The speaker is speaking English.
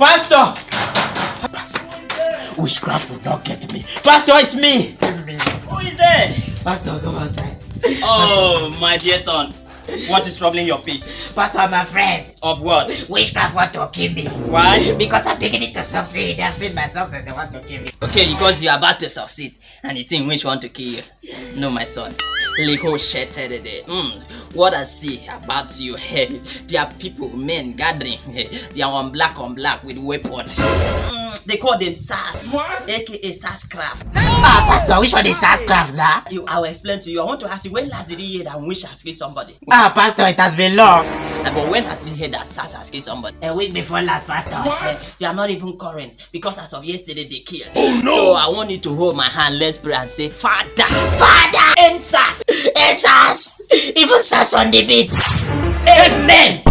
Pastor! Pastor! Witchcraft will not get me. Pastor, it's me! Who is there? Pastor, come outside. Oh, my dear son. What is troubling your peace? Pastor, I'm afraid. Of what? Witchcraft want to kill me. Why? Because I'm beginning to succeed. They've seen my success, they want to kill me. Okay, because you're about to succeed and the thing which want to kill you. No, my son. What I see about you, there are people, men gathering. They are on black with weapon. They call them SAS, aka SAS craft. Pastor, which one is SASCraft now? I will explain to you. I want to ask you, when last did you hear that witch has killed somebody? Pastor, it has been long. But when has you heard that SAS has killed somebody? A week before last, Pastor. They are not even current because as of yesterday they killed. Oh, no. So I want you to hold my hand. Let's pray and say, Father, Father! end SAS. SAS! Even SAS on the beat. Amen.